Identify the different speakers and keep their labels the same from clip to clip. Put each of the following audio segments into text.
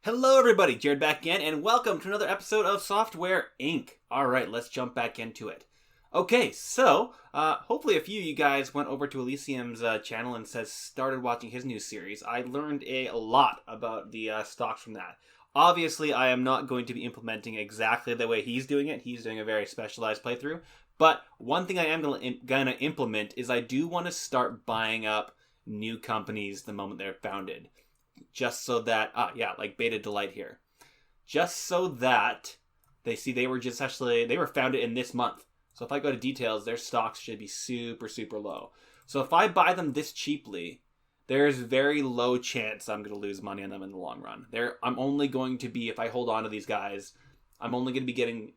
Speaker 1: Hello, everybody. Jared back again, and welcome to another episode of Software Inc. All right, let's jump back into it. Okay, so hopefully a few of you guys went over to Elysium's channel and started watching his new series. I learned a lot about the stocks from that. Obviously, I am not going to be implementing exactly the way he's doing it. He's doing a very specialized playthrough. But one thing I am going to implement is I do want to start buying up new companies the moment they're founded. Just so that, like Beta Delight here. Just so that they were founded in this month. So if I go to details, their stocks should be super, super low. So if I buy them this cheaply, there's very low chance I'm going to lose money on them in the long run. I'm only going to be, if I hold on to these guys, I'm only going to be getting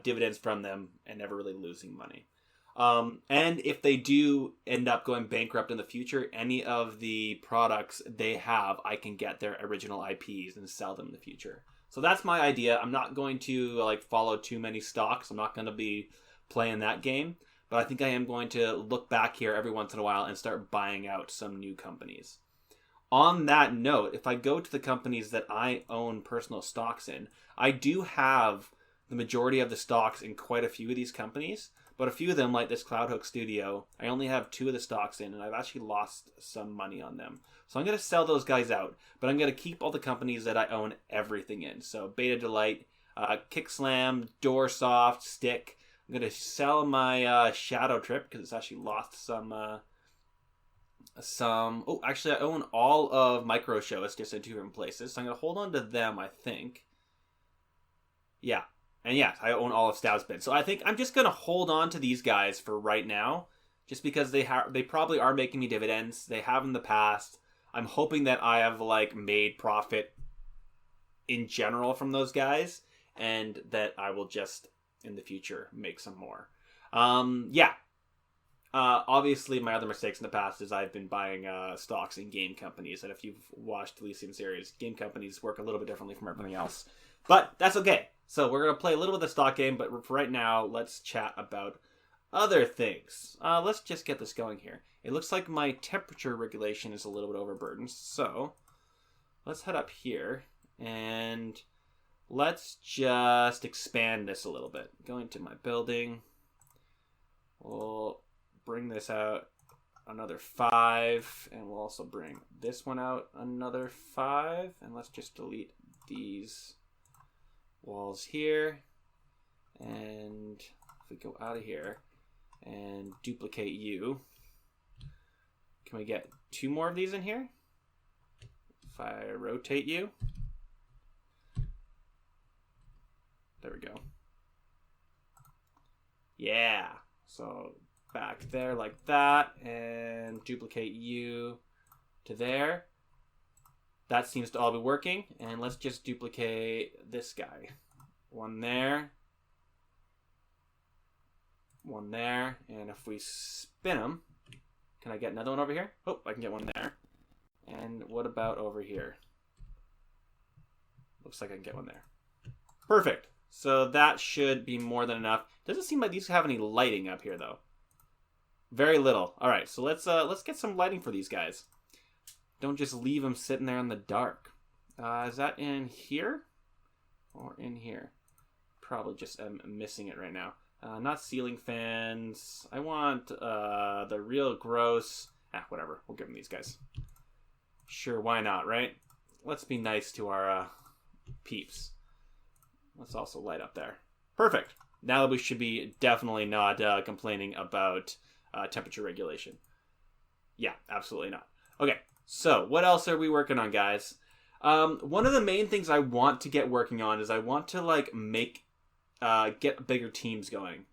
Speaker 1: dividends from them and never really losing money. And if they do end up going bankrupt in the future, any of the products they have, I can get their original IPs and sell them in the future. So that's my idea. I'm not going to follow too many stocks. I'm not going to be playing that game. But I think I am going to look back here every once in a while and start buying out some new companies. On that note, if I go to the companies that I own personal stocks in, I do have the majority of the stocks in quite a few of these companies. But a few of them, like this CloudHook Studio, I only have 2 of the stocks in, and I've actually lost some money on them. So I'm going to sell those guys out, but I'm going to keep all the companies that I own everything in. So Beta Delight, Kickslam, Doorsoft, Stick. I'm going to sell my Shadow Trip because it's actually lost some. Oh, actually, I own all of Microshow. It's just in 2 different places, so I'm going to hold on to them. I think. Yeah. And yeah, I own all of Stabspin. So I think I'm just going to hold on to these guys for right now. Just because they probably are making me dividends. They have in the past. I'm hoping that I have made profit in general from those guys. And that I will just, in the future, make some more. Obviously, my other mistakes in the past is I've been buying stocks in game companies. And if you've watched the Elysium series, game companies work a little bit differently from everything else. But that's okay. So we're going to play a little bit of the stock game, but for right now, let's chat about other things. Let's just get this going here. It looks like my temperature regulation is a little bit overburdened, so let's head up here, and let's just expand this a little bit. Going to my building, we'll bring this out another 5, and we'll also bring this one out another 5, and let's just delete these walls here, and if we go out of here and duplicate you, can we get 2 more of these in here? If I rotate you, there we go. Yeah, so back there like that, and duplicate you to there. That seems to all be working. And let's just duplicate this guy. 1 there. 1 there. And if we spin them, can I get another one over here? Oh, I can get 1 there. And what about over here? Looks like I can get 1 there. Perfect. So that should be more than enough. Doesn't seem like these have any lighting up here, though. Very little. All right, so let's get some lighting for these guys. Don't just leave them sitting there in the dark. Is that in here? Or in here? Probably just am missing it right now. Not ceiling fans. I want the real gross. Whatever. We'll give them these guys. Sure, why not, right? Let's be nice to our peeps. Let's also light up there. Perfect. Now we should be definitely not complaining about temperature regulation. Yeah, absolutely not. Okay. So, what else are we working on, guys? One of the main things I want to get working on is I want to, get bigger teams going.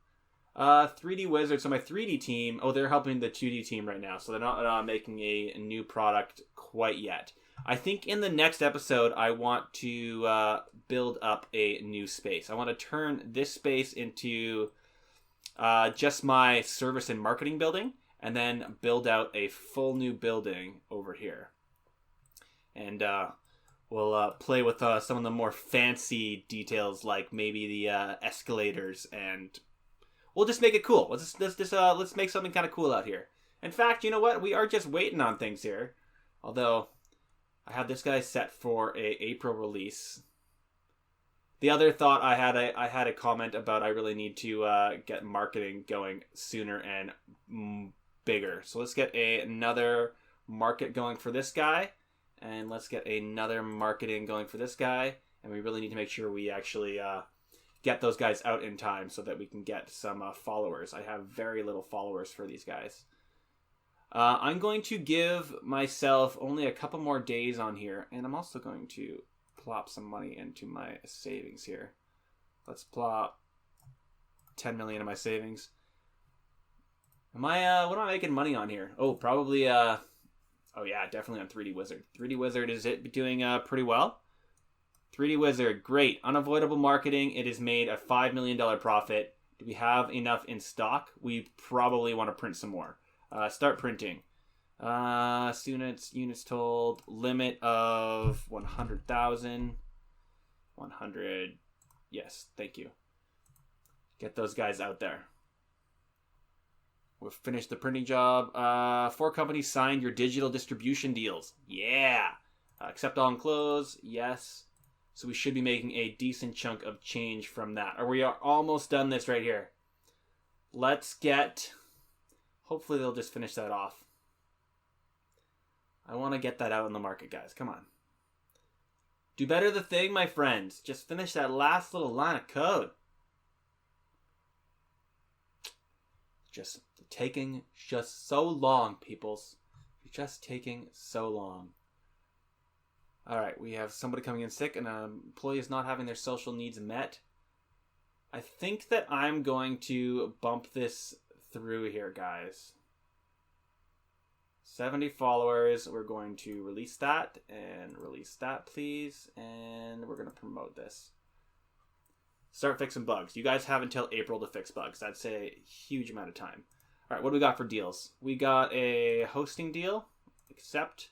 Speaker 1: 3D Wizards, so my 3D team, they're helping the 2D team right now, so they're not making a new product quite yet. I think in the next episode, I want to build up a new space. I want to turn this space into just my service and marketing building, and then build out a full new building over here. And we'll play with some of the more fancy details, like maybe the escalators, and we'll just make it cool. Let's make something kind of cool out here. In fact, you know what? We are just waiting on things here. Although, I have this guy set for a April release. The other thought I had a comment about I really need to get marketing going sooner and bigger. So let's get another market going for this guy, and let's get another marketing going for this guy, and we really need to make sure we actually get those guys out in time so that we can get some followers. I have very little followers for these guys. I'm going to give myself only a couple more days on here, and I'm also going to plop some money into my savings here. Let's plop 10 million in my savings. What am I making money on here? Oh, probably, oh yeah, definitely on 3D Wizard. 3D Wizard is doing pretty well. 3D Wizard, great. Unavoidable marketing. It has made a $5 million profit. Do we have enough in stock? We probably want to print some more. Start printing. Units told. Limit of 100,000. 100. Yes, thank you. Get those guys out there. We've finished the printing job. 4 companies signed your digital distribution deals. Yeah. Accept all enclosed. Yes. So we should be making a decent chunk of change from that. Or we are almost done this right here. Let's get... Hopefully they'll just finish that off. I want to get that out in the market, guys. Come on. Do better the thing, my friends. Just finish that last little line of code. Just taking just so long, peoples. You're just taking so long. All right, we have somebody coming in sick and an employee is not having their social needs met. I think that I'm going to bump this through here, guys. 70 followers. We're going to release that and release that, please. And we're going to promote this. Start fixing bugs. You guys have until April to fix bugs. That's a huge amount of time. All right, what do we got for deals? We got a hosting deal, accept,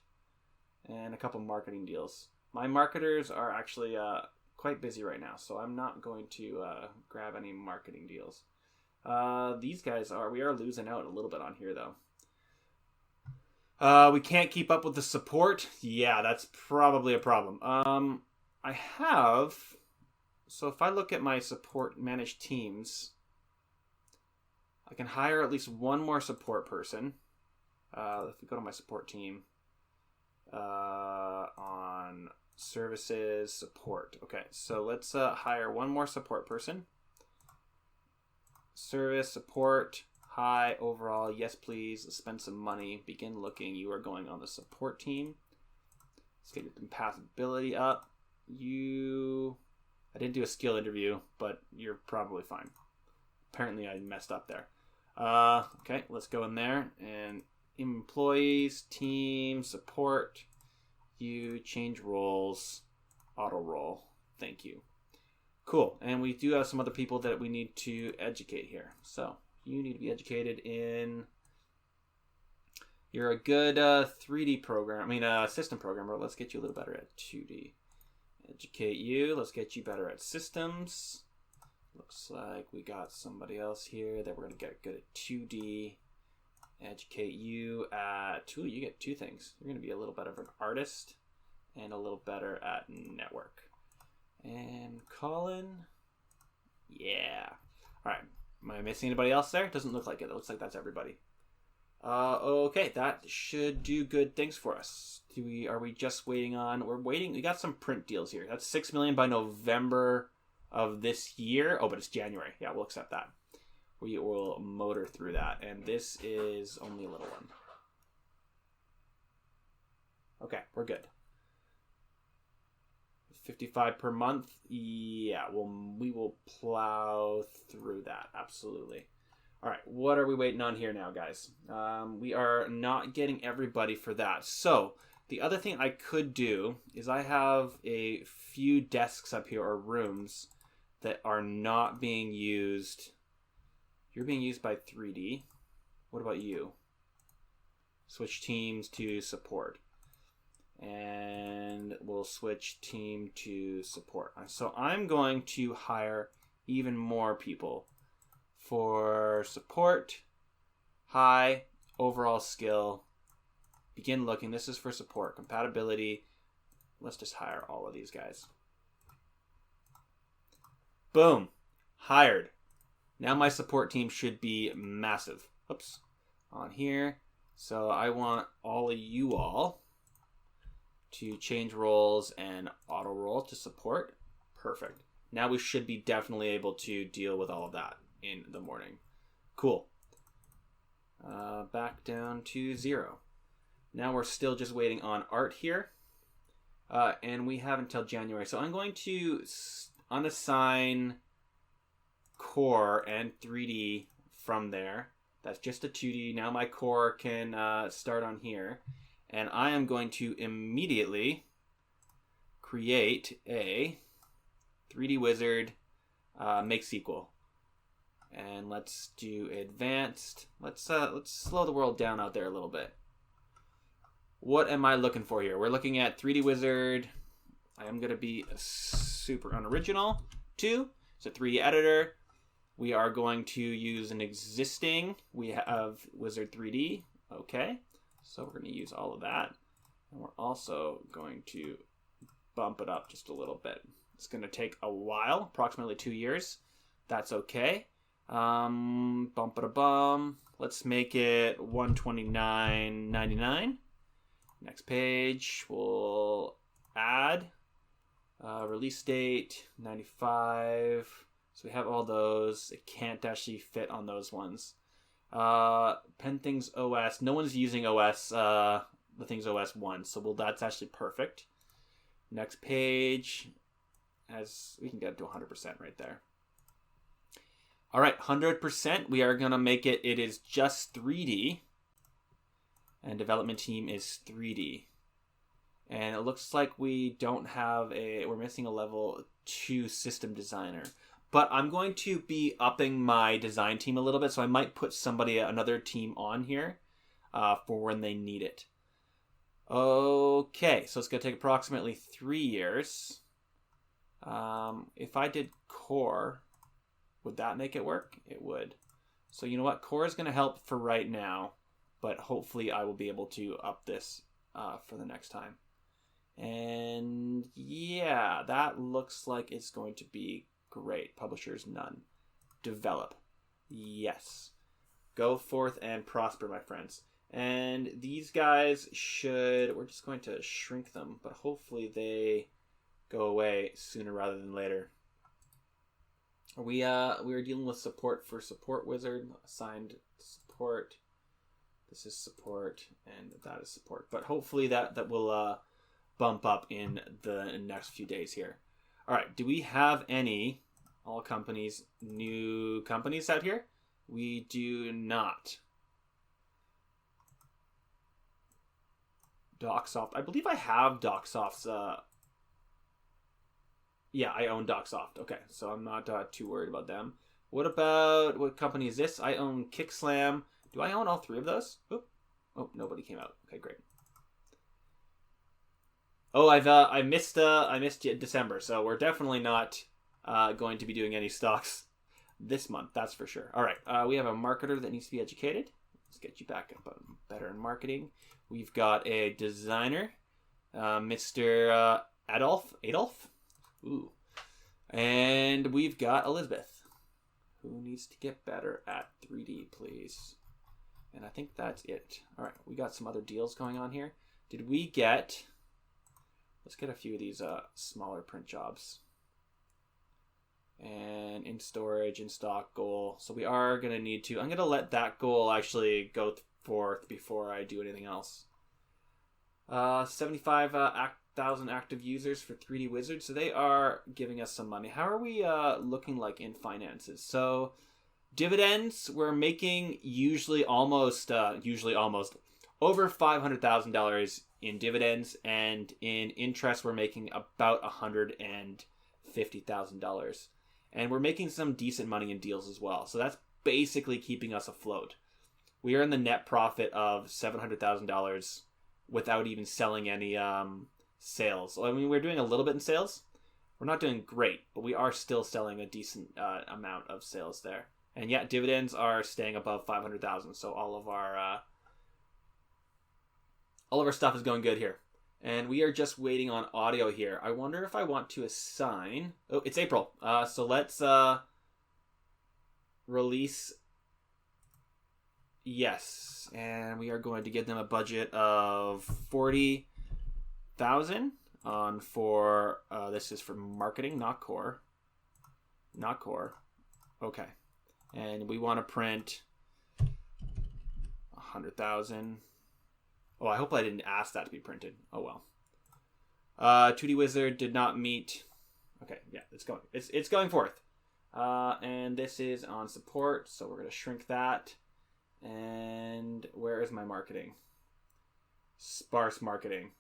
Speaker 1: and a couple marketing deals. My marketers are actually quite busy right now, so I'm not going to grab any marketing deals. These guys we are losing out a little bit on here, though. We can't keep up with the support. Yeah, that's probably a problem. So if I look at my support managed teams, I can hire at least one more support person. If we go to my support team, on services support. Okay, so let's hire one more support person. Service support, high overall, yes please, let's spend some money, begin looking. You are going on the support team. Let's get your compatibility up. I didn't do a skill interview, but you're probably fine. Apparently I messed up there. Okay, let's go in there and employees, team, support, you change roles, auto roll. Thank you. Cool. And we do have some other people that we need to educate here. So you need to be educated in... You're a good 3D system programmer. Let's get you a little better at 2D. Educate you. Let's get you better at systems. Looks like we got somebody else here that we're going to get good at 2D. Educate you at... Ooh, you get 2 things. You're going to be a little better of an artist and a little better at network. And Colin. Yeah. All right. Am I missing anybody else there? Doesn't look like it. It looks like that's everybody. Okay, that should do good things for us. Are we just waiting on... We're waiting. We got some print deals here. That's 6 million by November of this year. Oh, but it's January. Yeah, we'll accept that. We will motor through that. And this is only a little one. Okay, we're good. 55 per month. Yeah, we will plow through that. Absolutely. All right, what are we waiting on here now, guys? We are not getting everybody for that. So the other thing I could do is I have a few desks up here, or rooms, that are not being used. You're being used by 3D. What about you? Switch teams to support. And we'll switch team to support. So I'm going to hire even more people for support, high overall skill. Begin looking. This is for support. Compatibility. let's just hire all of these guys. Boom. Hired. Now my support team should be massive. Oops. On here. So I want all of you all to change roles and auto roll to support. Perfect. Now we should be definitely able to deal with all of that in the morning. Cool. Back down to 0. Now we're still just waiting on art here. And we have until January. So I'm going to unassign core and 3D from there. That's just a 2D. Now my core can start on here. And I am going to immediately create a 3D wizard make sequel. And let's do advanced. Let's slow the world down out there a little bit. What am I looking for here? We're looking at 3D wizard. I am going to be a super unoriginal 2. It's a 3D editor. We are going to use an existing. We have wizard 3D. Okay. So we're going to use all of that. And we're also going to bump it up just a little bit. It's going to take a while, approximately 2 years. That's okay. Bump it a bum. Let's make it $129.99. Next page, we'll add release date 95. So we have all those. It can't actually fit on those ones. Pen Things OS. No one's using OS. The Things OS 1. So that's actually perfect. Next page, as we can get it to 100% right there. All right, 100%. We are gonna make it. It is just 3D. And development team is 3D. And it looks like we don't have we're missing a level 2 system designer. But I'm going to be upping my design team a little bit, so I might put another team on here for when they need it. Okay, so it's going to take approximately 3 years. If I did core, would that make it work? It would. So you know what? Core is going to help for right now, but hopefully I will be able to up this for the next time. And yeah, that looks like it's going to be great. Publishers, none. Develop. Yes. Go forth and prosper, my friends. And these guys we're just going to shrink them, but hopefully they go away sooner rather than later. We are dealing with support for support wizard, assigned support. This is support, and that is support. But hopefully that will bump up in the next few days here. All right, do we have any all companies, new companies out here? We do not. DocSoft. I believe I have DocSoft's. Yeah, I own DocSoft. Okay, so I'm not too worried about them. What company is this? I own Kickslam. Do I own all 3 of those? Oop. Oh, nobody came out. Okay, great. Oh, I missed December, so we're definitely not going to be doing any stocks this month. That's for sure. All right, we have a marketer that needs to be educated. Let's get you back up better in marketing. We've got a designer, Mr. Adolf. Ooh, and we've got Elizabeth, who needs to get better at 3D, please. And I think that's it. All right, we got some other deals going on here. Did we get... Let's get a few of these smaller print jobs. And in storage, in stock, goal. So we are going to need to... I'm going to let that goal actually go forth before I do anything else. 75,000 active users for 3D Wizard. So they are giving us some money. How are we looking like in finances? So... dividends, we're making usually almost over $500,000 in dividends, and in interest we're making about $150,000, and we're making some decent money in deals as well. So that's basically keeping us afloat. We are in the net profit of $700,000 without even selling any sales. I mean, we're doing a little bit in sales. We're not doing great, but we are still selling a decent amount of sales there. And yet, dividends are staying above 500,000. So all of our stuff is going good here. And we are just waiting on audio here. I wonder if I want to assign... Oh, it's April. So let's release... Yes. And we are going to give them a budget of 40,000 on for... this is for marketing, not core. Not core. Okay. And we want to print 100,000. Oh, I hope I didn't ask that to be printed. Oh, well. 2D Wizard did not meet. Okay, yeah, it's going. It's going forth. And this is on support, so we're going to shrink that. And where is my marketing? Sparse marketing.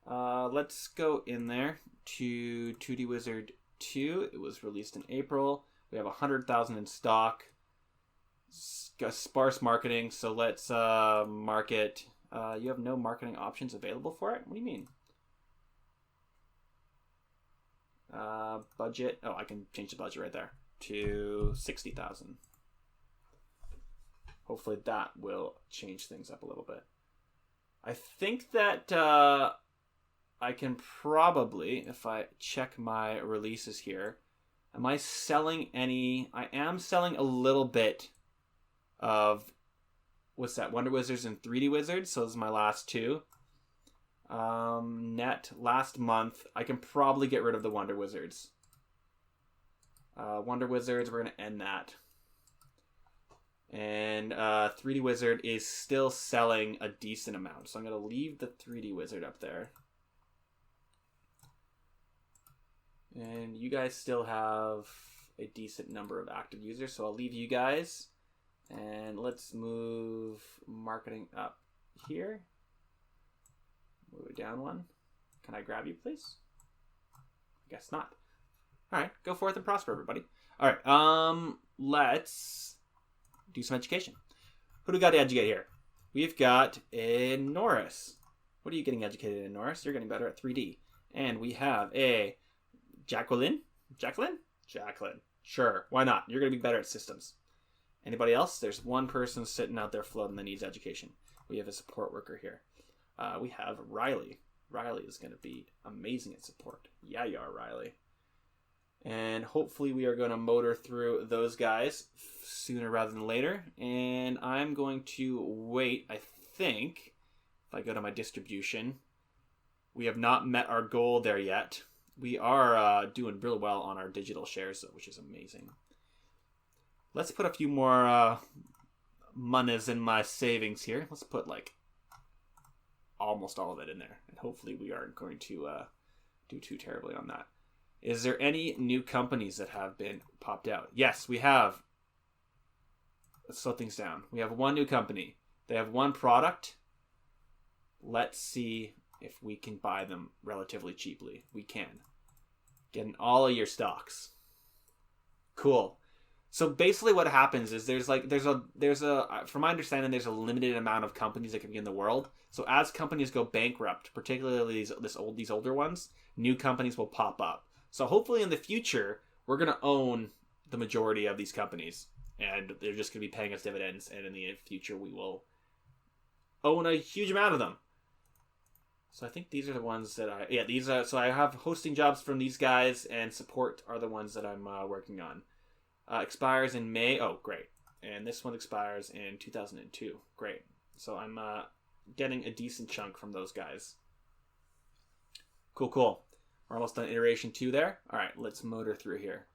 Speaker 1: Let's go in there to 2D Wizard 2. It was released in April. We have 100,000 in stock. Sparse marketing, so let's market... you have no marketing options available for it? What do you mean? Budget. Oh, I can change the budget right there to 60,000. Hopefully that will change things up a little bit. I think that I can probably, if I check my releases here, am I selling any? I am selling a little bit of... What's that? Wonder Wizards and 3D Wizards. So this is my last two. Net last month. I can probably get rid of the Wonder Wizards. Wonder Wizards, we're going to end that. And 3D Wizard is still selling a decent amount. So I'm going to leave the 3D Wizard up there. And you guys still have a decent number of active users. So I'll leave you guys. And let's move marketing up here. Move it down one. Can I grab you, please? Guess not. All right, go forth and prosper, everybody. All right, let's do some education. Who do we got to educate here? We've got a Norris. What are you getting educated in, Norris? You're getting better at 3D. And we have a Jacqueline. Jacqueline? Jacqueline. Sure, why not? You're going to be better at systems. Anybody else? There's one person sitting out there floating that needs education. We have a support worker here. We have Riley. Riley is going to be amazing at support. Yeah, you are, Riley. And hopefully we are going to motor through those guys sooner rather than later. And I'm going to wait, I think, if I go to my distribution. We have not met our goal there yet. We are doing really well on our digital shares, though, which is amazing. Let's put a few more monies in my savings here. Let's put like almost all of it in there. And hopefully we aren't going to do too terribly on that. Is there any new companies that have been popped out? Yes, we have. Let's slow things down. We have one new company. They have one product. Let's see if we can buy them relatively cheaply. We can. Get in all of your stocks. Cool. So basically what happens is there's a from my understanding, there's a limited amount of companies that can be in the world. So as companies go bankrupt, particularly these older ones, new companies will pop up. So hopefully in the future, we're going to own the majority of these companies, and they're just going to be paying us dividends. And in the future, we will own a huge amount of them. So I think these are the ones that so I have hosting jobs from these guys, and support are the ones that I'm working on. Expires in May. Oh, great. And this one expires in 2002. Great. So I'm getting a decent chunk from those guys. Cool. We're almost done iteration 2 there. All right, let's motor through here.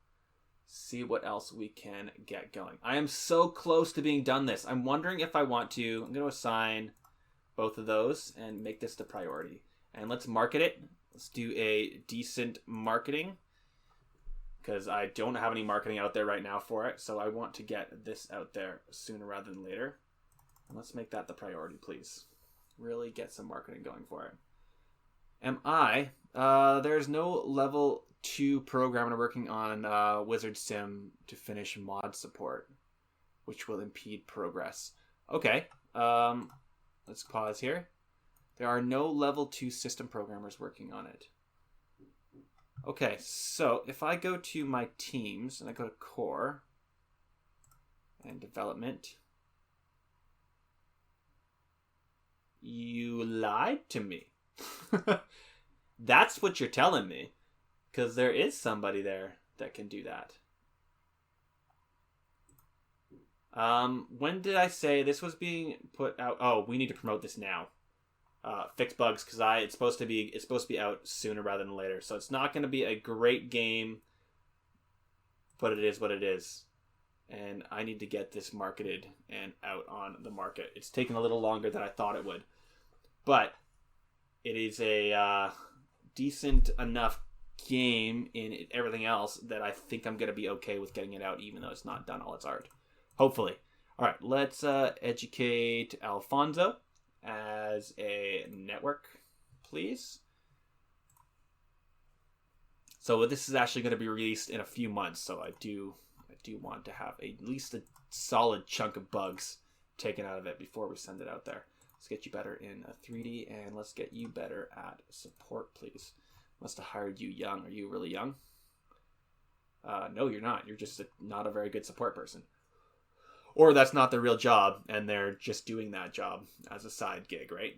Speaker 1: See what else we can get going. I am so close to being done this. I'm wondering if I want to... I'm going to assign both of those and make this the priority. And let's market it. Let's do a decent marketing, because I don't have any marketing out there right now for it. So I want to get this out there sooner rather than later. And let's make that the priority, please. Really get some marketing going for it. There's no level 2 programmer working on Wizard Sim to finish mod support, which will impede progress. Okay, let's pause here. There are no level 2 system programmers working on it. Okay, so if I go to my teams and I go to core and development, you lied to me. That's what you're telling me. Because there is somebody there that can do that. When did I say this was being put out? Oh, we need to promote this now. Fix bugs because it's supposed to be out sooner rather than later. So it's not going to be a great game, but it is what it is. And I need to get this marketed and out on the market. It's taken a little longer than I thought it would, but it is a decent enough game in everything else that I think I'm going to be okay with getting it out, even though it's not done all its art. Hopefully. All right, let's educate Alfonso as a network, please. So this is actually going to be released in a few months, so I do want to have at least a solid chunk of bugs taken out of it before we send it out there. Let's get you better in 3D, and let's get you better at support, please. Must have hired you young. Are you really young? No, you're not. You're just not a very good support person. Or that's not their real job, and they're just doing that job as a side gig, right?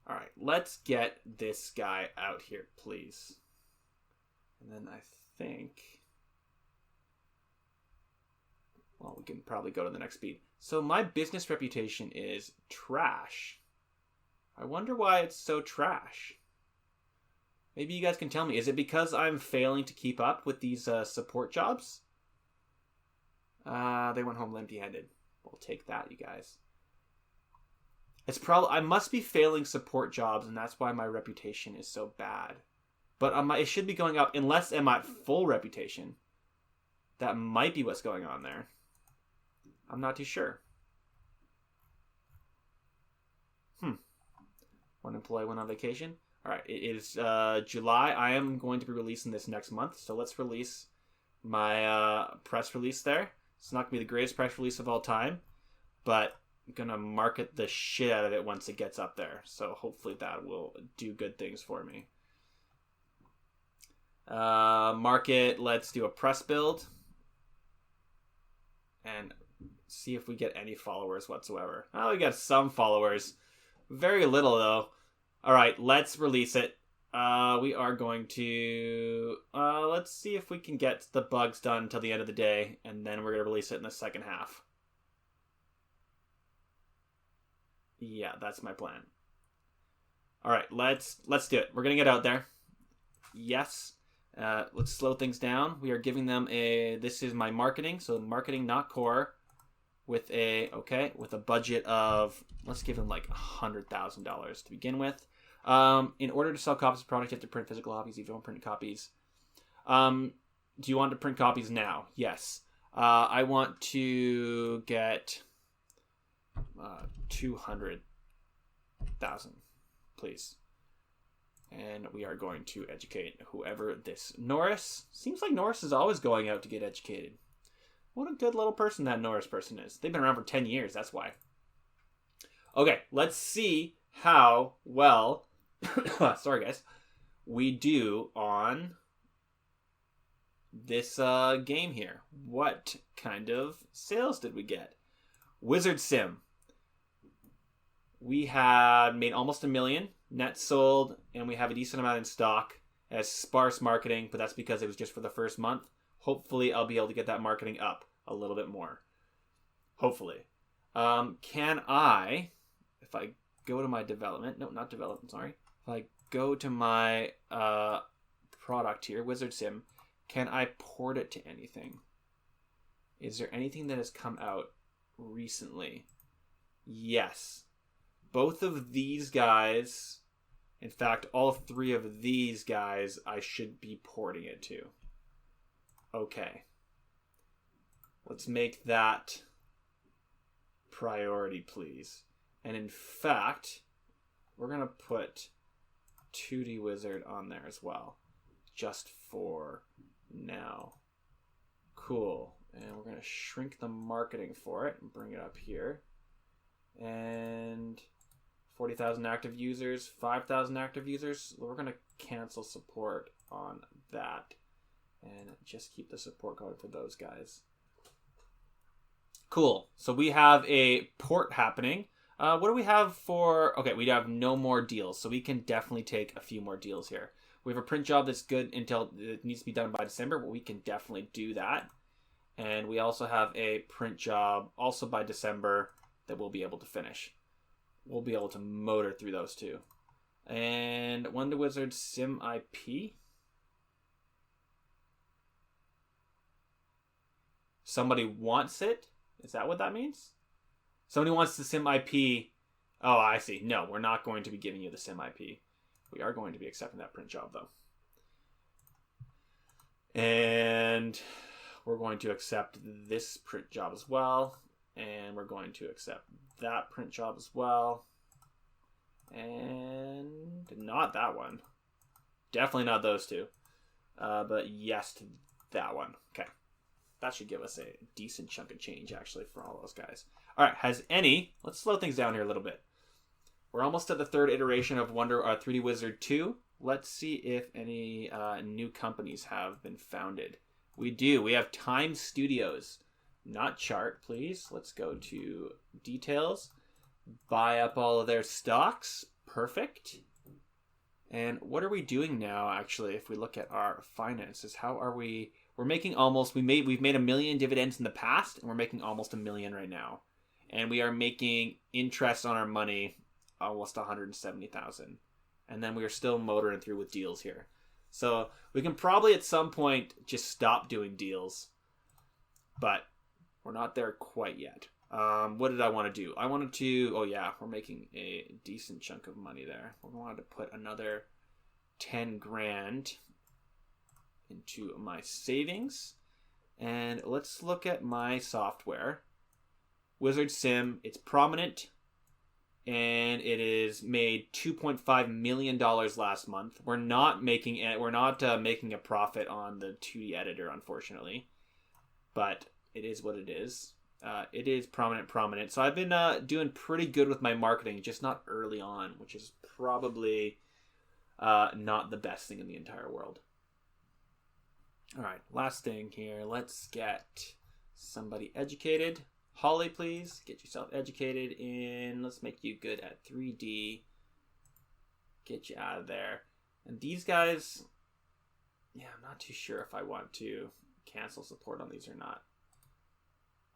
Speaker 1: All right, let's get this guy out here, please. And then I think... well, we can probably go to the next speed. So my business reputation is trash. I wonder why it's so trash. Maybe you guys can tell me. Is it because I'm failing to keep up with these support jobs? They went home empty-handed. We'll take that, you guys. It's probably I must be failing support jobs, and that's why my reputation is so bad. But it should be going up unless I'm at full reputation. That might be what's going on there. I'm not too sure. One employee went on vacation. All right, it is July. I am going to be releasing this next month, so let's release my press release there. It's not going to be the greatest press release of all time, but I'm going to market the shit out of it once it gets up there. So hopefully that will do good things for me. Market, let's do a press build. And see if we get any followers whatsoever. Oh, we got some followers. Very little, though. All right, let's release it. We are going to... let's see if we can get the bugs done till the end of the day, and then we're going to release it in the second half. Yeah, that's my plan. All right, let's do it. We're going to get out there. Yes. Let's slow things down. We are giving them a... this is my marketing, so marketing, not core, with a budget of... let's give them like $100,000 to begin with. In order to sell copies of product, you have to print physical copies. If you don't print copies, do you want to print copies now? Yes. I want to get 200,000, please. And we are going to educate whoever this Norris. Seems like Norris is always going out to get educated. What a good little person that Norris person is. They've been around for 10 years. That's why. Okay, let's see how well, sorry guys, we do on this game here. What kind of sales did we get? Wizard Sim. We had made almost $1 million net sold, and we have a decent amount in stock. As sparse marketing, but that's because it was just for the first month. Hopefully, I'll be able to get that marketing up a little bit more. Hopefully. Can I, if I go to my development, no, not development, sorry. If I go to my product here, Wizard Sim, can I port it to anything? Is there anything that has come out recently? Yes. Both of these guys, in fact, all three of these guys, I should be porting it to. Okay. Let's make that priority, please. And in fact, we're going to put 2D Wizard on there as well. Just for now. Cool. And we're going to shrink the marketing for it and bring it up here. And 40,000 active users, 5,000 active users. We're going to cancel support on that. And just keep the support going for those guys. Cool. So we have a port happening. What do we have for... Okay, we have no more deals, so we can definitely take a few more deals here. We have a print job that's good until it needs to be done by December, but we can definitely do that. And we also have a print job also by December that we'll be able to finish. We'll be able to motor through those two. And Wonder Wizard Sim IP. Somebody wants it? Is that what that means? Somebody wants the Sim IP. Oh, I see. No, we're not going to be giving you the Sim IP. We are going to be accepting that print job, though. And we're going to accept this print job as well. And we're going to accept that print job as well. And not that one. Definitely not those two. But yes to that one. Okay. That should give us a decent chunk of change, actually, for all those guys. All right. Let's slow things down here a little bit. We're almost at the third iteration of 3D Wizard 2. Let's see if any new companies have been founded. We do. We have Time Studios. Not chart, please. Let's go to details. Buy up all of their stocks. Perfect. And what are we doing now, actually, if we look at our finances? How are we... We're making almost... We've made $1 million dividends in the past, and we're making almost $1 million right now. And we are making interest on our money... almost 170,000, and then we are still motoring through with deals here. So we can probably at some point just stop doing deals, but we're not there quite yet. What did I want to do? I wanted to... Oh yeah, we're making a decent chunk of money there. We wanted to put another 10 grand into my savings, and let's look at my software. Wizard Sim. It's prominent. And it is made $2.5 million last month. We're not making a profit on the 2D editor, unfortunately, but it is what it is. It is prominent. So I've been doing pretty good with my marketing, just not early on, which is probably not the best thing in the entire world. All right, last thing here. Let's get somebody educated. Holly, please get yourself educated in. Let's make you good at 3D. Get you out of there. And these guys, yeah, I'm not too sure if I want to cancel support on these or not.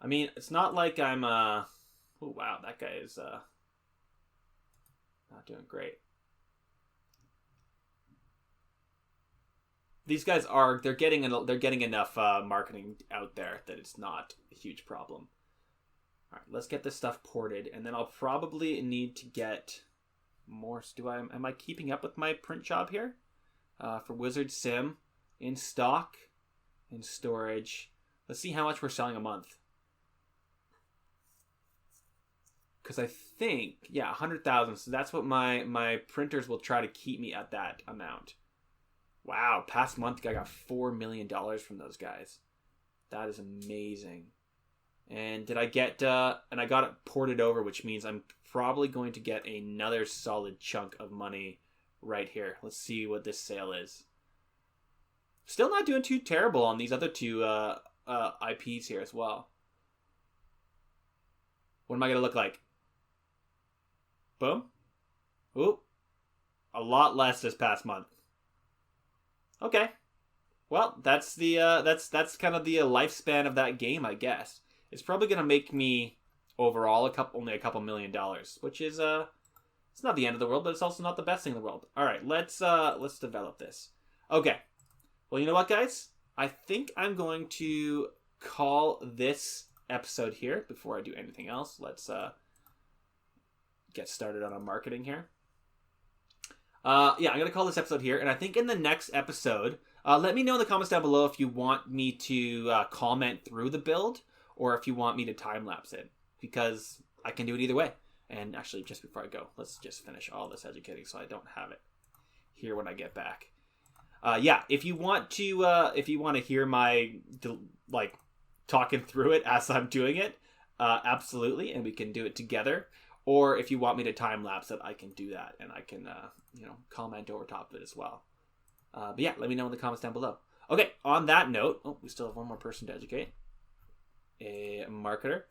Speaker 1: I mean, it's not like I'm oh wow, that guy is not doing great. These guys are they're getting enough marketing out there that it's not a huge problem. All right, let's get this stuff ported, and then I'll probably need to get more. Am I keeping up with my print job here? For Wizard Sim, in stock, in storage. Let's see how much we're selling a month. Because I think, yeah, 100,000. So that's what my printers will try to keep me at that amount. Wow, past month I got $4 million from those guys. That is amazing. And did I get, and I got it ported over, which means I'm probably going to get another solid chunk of money right here. Let's see what this sale is. Still not doing too terrible on these other two IPs here as well. What am I going to look like? Boom. Oop. A lot less this past month. Okay. Well, that's the, that's kind of the lifespan of that game, I guess. It's probably going to make me overall only a couple $1 million, which is it's not the end of the world, but it's also not the best thing in the world. All right, let's develop this. Okay. Well, you know what, guys? I think I'm going to call this episode here before I do anything else. Let's get started on our marketing here. Yeah, I'm going to call this episode here, and I think in the next episode, let me know in the comments down below if you want me to comment through the build, or if you want me to time-lapse it, because I can do it either way. And actually, just before I go, let's just finish all this educating so I don't have it here when I get back. Yeah, if you want to hear my talking through it as I'm doing it, absolutely, and we can do it together. Or if you want me to time-lapse it, I can do that, and I can comment over top of it as well. But yeah, let me know in the comments down below. Okay, on that note, we still have one more person to educate. A marketer.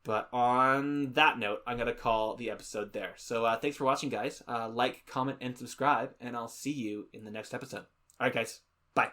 Speaker 1: But on that note, I'm going to call the episode there. So thanks for watching, guys. Like, comment, and subscribe, and I'll see you in the next episode. All right, guys. Bye.